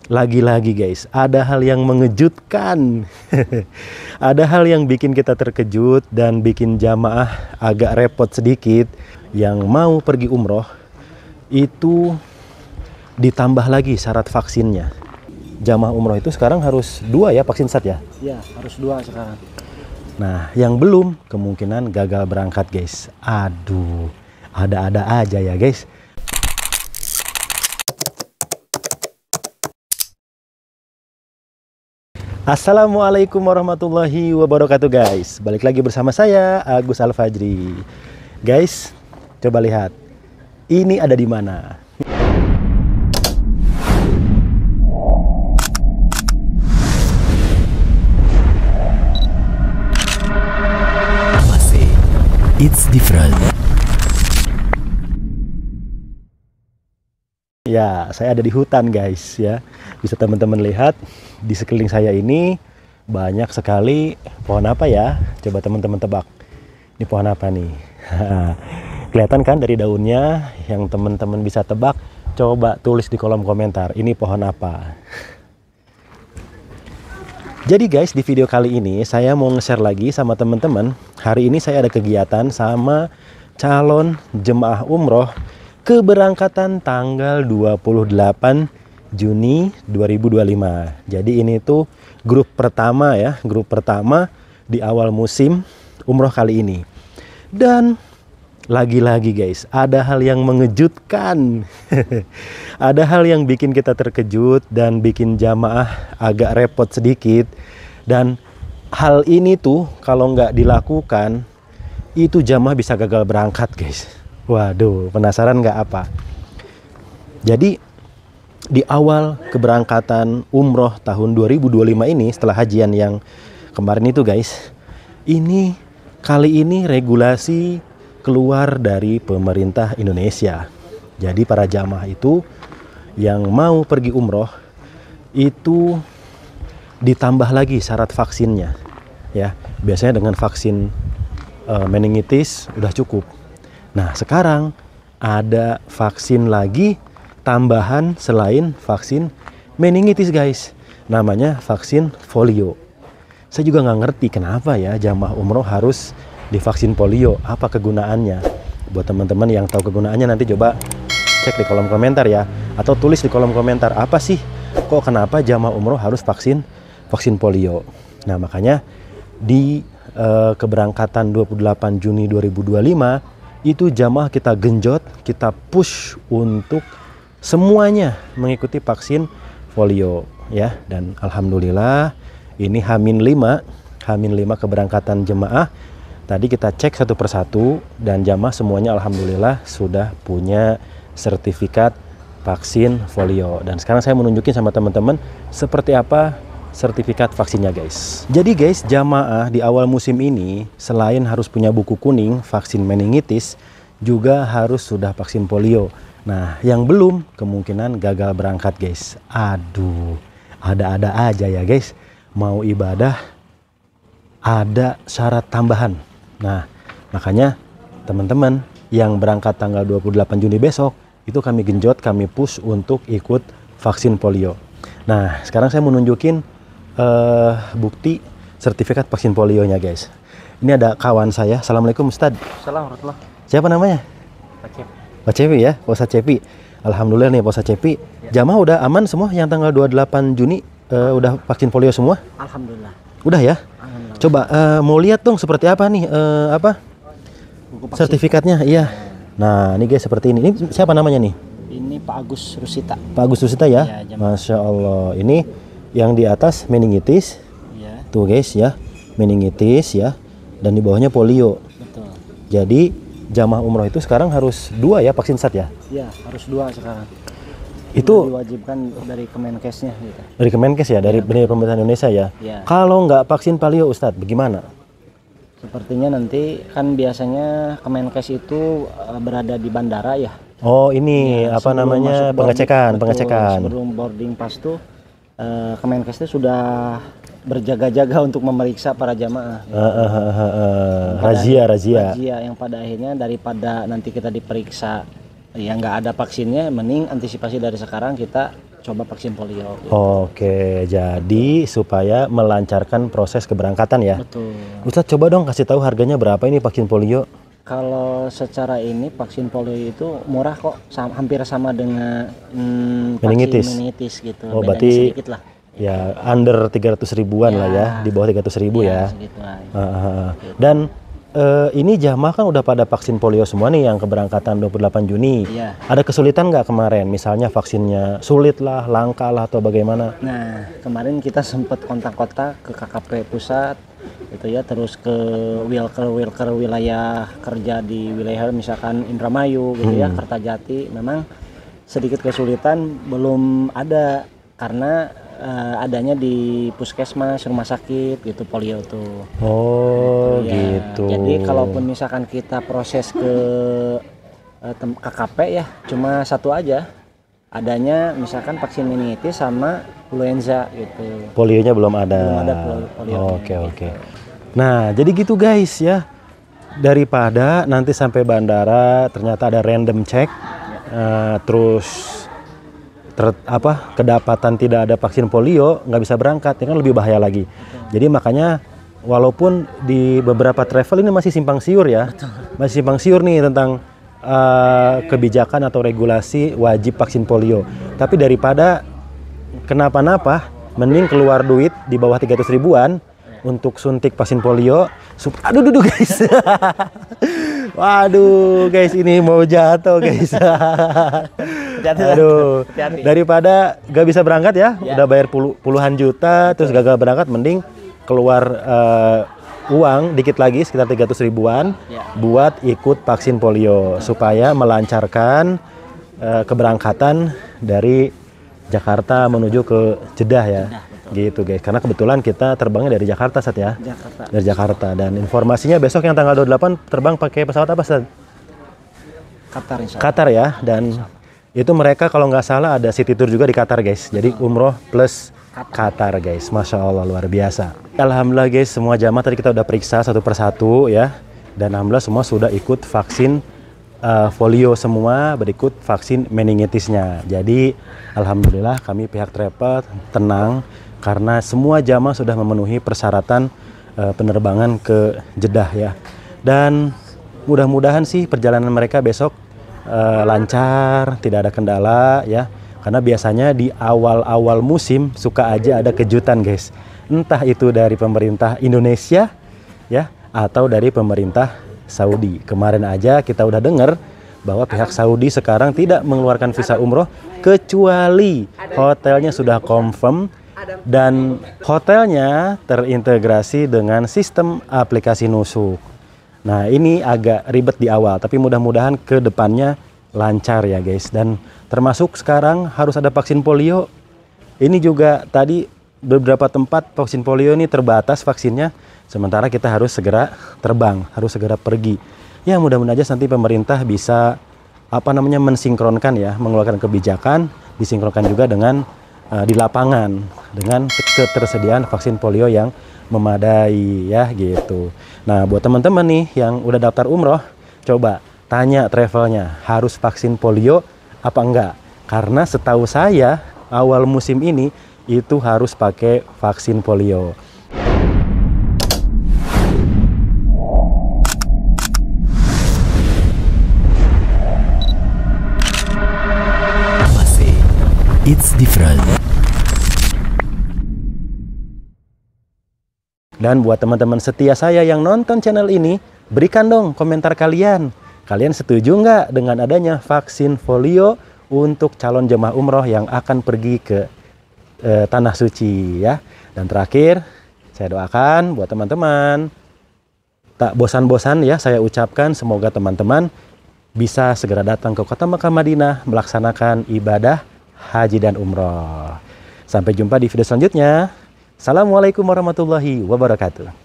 Lagi-lagi guys, ada hal yang mengejutkan. Ada hal yang bikin kita terkejut dan bikin jamaah agak repot sedikit. Yang mau pergi umroh itu ditambah lagi syarat vaksinnya. Jamaah umroh itu sekarang harus 2 ya vaksin SAT ya? Iya, harus 2 sekarang. Nah, yang belum kemungkinan gagal berangkat guys. Aduh, ada-ada aja ya guys. Assalamualaikum warahmatullahi wabarakatuh guys. Balik lagi bersama saya Agus Al-Fajri. Guys, coba lihat. Ini ada di mana? It's different. Ya, saya ada di hutan guys ya. Bisa teman-teman lihat di sekeliling saya ini banyak sekali pohon apa ya? Coba teman-teman tebak. Ini pohon apa nih? Kelihatan kan dari daunnya? Yang teman-teman bisa tebak, coba tulis di kolom komentar. Ini pohon apa? Jadi guys, di video kali ini saya mau nge-share lagi sama teman-teman. Hari ini saya ada kegiatan sama calon jemaah umroh keberangkatan tanggal 28 Juni 2025. Jadi ini tuh grup pertama ya, grup pertama di awal musim umroh kali ini. Dan lagi-lagi guys, ada hal yang mengejutkan. Ada hal yang bikin kita terkejut dan bikin jamaah agak repot sedikit. Dan hal ini tuh kalau nggak dilakukan, itu jamaah bisa gagal berangkat guys. Waduh, penasaran nggak apa? Jadi di awal keberangkatan umroh tahun 2025 ini, setelah hajian yang kemarin itu guys, ini kali ini regulasi keluar dari pemerintah Indonesia. Jadi para jamaah itu yang mau pergi umroh itu ditambah lagi syarat vaksinnya ya. Biasanya dengan vaksin meningitis udah cukup. Nah, sekarang ada vaksin lagi tambahan selain vaksin meningitis guys. Namanya vaksin polio. Saya juga nggak ngerti kenapa ya jamaah umroh harus divaksin polio. Apa kegunaannya? Buat teman-teman yang tahu kegunaannya nanti coba cek di kolom komentar ya. Atau tulis di kolom komentar, apa sih kok kenapa jamaah umroh harus vaksin polio. Nah, makanya di keberangkatan 28 Juni 2025 itu jamaah kita genjot, kita push untuk semuanya mengikuti vaksin polio ya. Dan alhamdulillah ini H-5 keberangkatan jemaah. Tadi kita cek satu persatu dan jamaah semuanya alhamdulillah sudah punya sertifikat vaksin polio. Dan sekarang saya menunjukin sama teman-teman seperti apa sertifikat vaksinnya guys. Jadi guys, jamaah di awal musim ini selain harus punya buku kuning vaksin meningitis, juga harus sudah vaksin polio. Nah, yang belum kemungkinan gagal berangkat guys. Aduh, ada-ada aja ya guys. Mau ibadah ada syarat tambahan. Nah, makanya teman-teman yang berangkat tanggal 28 Juni besok itu kami genjot, kami push untuk ikut vaksin polio. Nah, sekarang saya mau nunjukin bukti sertifikat vaksin polionya guys. Ini ada kawan saya. Assalamualaikum Ustadz. Assalamualaikum. Siapa namanya? Pak Cepi ya, Pak Ustadz Cepi. Alhamdulillah nih Pak Ustadz Cepi. Ya. Jamaah udah aman semua yang tanggal 28 Juni udah vaksin polio semua? Alhamdulillah. Udah ya? Alhamdulillah. Coba mau lihat dong seperti apa nih sertifikatnya. Iya. Nah, ini guys seperti ini. Ini siapa namanya nih? Ini Pak Agus Rusita. Pak Agus Rusita ya? Ya, Masya Allah. Ini yang di atas meningitis. Ya. Tuh guys ya, meningitis ya. Dan di bawahnya polio. Betul. Jadi jamaah umroh itu sekarang harus 2 ya vaksin SAT ya? Iya, harus 2 sekarang. Itu diwajibkan dari Kemenkesnya gitu. Dari Kemenkes ya, dari pemerintah Indonesia ya? Ya. Kalau nggak vaksin polio Ustadz, bagaimana? Sepertinya nanti kan biasanya Kemenkes itu berada di bandara ya. Oh ini Ya, apa namanya pengecekan. Sebelum boarding pass tuh Kemenkes itu sudah berjaga-jaga untuk memeriksa para jamaah. Razia. Yang pada akhirnya daripada nanti kita diperiksa ya nggak ada vaksinnya, mending antisipasi dari sekarang kita coba vaksin polio. Gitu. Oke, jadi supaya melancarkan proses keberangkatan ya. Betul. Ustadz coba dong kasih tahu harganya berapa ini vaksin polio? Kalau secara ini vaksin polio itu murah kok, hampir sama dengan Meningitis. vaksin meningitis gitu. Oh, Bedanya berarti sedikit lah. Ya under 300 ribuan lah ya, di bawah 300 ribu ya. Segitu lah. Dan ini jamaah kan udah pada vaksin polio semua nih yang keberangkatan 28 Juni. Iya. Ada kesulitan nggak kemarin? Misalnya vaksinnya sulit lah, langka lah atau bagaimana? Nah, kemarin kita sempat kontak-kontak ke KKP pusat gitu ya, terus ke Wilker wilayah kerja di wilayah misalkan Indramayu gitu ya, Kertajati. Memang sedikit kesulitan, belum ada karena adanya di puskesmas, rumah sakit gitu polio tuh. Oh Ya, gitu. jadi kalaupun misalkan kita proses ke KKP ya cuma satu aja, adanya misalkan vaksin meningitis sama influenza gitu. Polionya belum ada. Belum ada polio. Oke. Nah jadi gitu guys ya. Daripada nanti sampai bandara ternyata ada random check, terus kedapatan tidak ada vaksin polio, nggak bisa berangkat, ya kan lebih bahaya lagi. Jadi makanya walaupun di beberapa travel ini masih simpang siur ya, masih simpang siur nih tentang kebijakan atau regulasi wajib vaksin polio. Tapi daripada kenapa-napa, mending keluar duit di bawah 300 ribuan untuk suntik vaksin polio. Aduh guys. Waduh guys, ini mau jatuh guys. Aduh, daripada gak bisa berangkat ya, udah bayar puluhan juta, terus gagal berangkat, mending keluar uang dikit lagi sekitar 300 ribuan buat ikut vaksin polio supaya melancarkan keberangkatan dari Jakarta menuju ke Jeddah ya. Gitu guys, karena kebetulan kita terbangnya dari Jakarta Sat ya. Dari Jakarta, dan informasinya besok yang tanggal 28 terbang pakai pesawat apa Sat? Qatar ya, dan itu mereka kalau nggak salah ada city tour juga di Qatar guys. Jadi umroh plus Qatar guys, Masya Allah luar biasa. Alhamdulillah guys, semua jamaah tadi kita udah periksa satu persatu ya, dan alhamdulillah semua sudah ikut vaksin polio semua, berikut vaksin meningitisnya. Jadi alhamdulillah kami pihak travel tenang karena semua jamaah sudah memenuhi persyaratan penerbangan ke Jeddah ya. Dan mudah-mudahan sih perjalanan mereka besok lancar, tidak ada kendala ya. Karena biasanya di awal-awal musim suka aja ada kejutan guys. Entah itu dari pemerintah Indonesia ya atau dari pemerintah Saudi. Kemarin aja kita udah dengar bahwa pihak Saudi sekarang tidak mengeluarkan visa umroh kecuali hotelnya sudah confirm dan hotelnya terintegrasi dengan sistem aplikasi nusuk. Nah ini agak ribet di awal, tapi mudah-mudahan ke depannya lancar ya guys. Dan termasuk sekarang harus ada vaksin polio. Ini juga tadi beberapa tempat vaksin polio ini terbatas vaksinnya. Sementara kita harus segera terbang, harus segera pergi. Ya mudah-mudahan aja nanti pemerintah bisa mensinkronkan ya, mengeluarkan kebijakan, disinkronkan juga dengan di lapangan dengan ketersediaan vaksin polio yang memadai ya gitu. Nah buat teman-teman nih yang udah daftar umroh, coba tanya travelnya harus vaksin polio apa enggak, karena setahu saya awal musim ini itu harus pakai vaksin polio. It's different. Dan buat teman-teman setia saya yang nonton channel ini, berikan dong komentar kalian. Kalian setuju nggak dengan adanya vaksin polio untuk calon jemaah umroh yang akan pergi ke Tanah Suci ya. Dan terakhir, saya doakan buat teman-teman tak bosan-bosan ya saya ucapkan semoga teman-teman bisa segera datang ke kota Mekah Madinah melaksanakan ibadah haji dan umroh. Sampai jumpa di video selanjutnya. Assalamualaikum warahmatullahi wabarakatuh.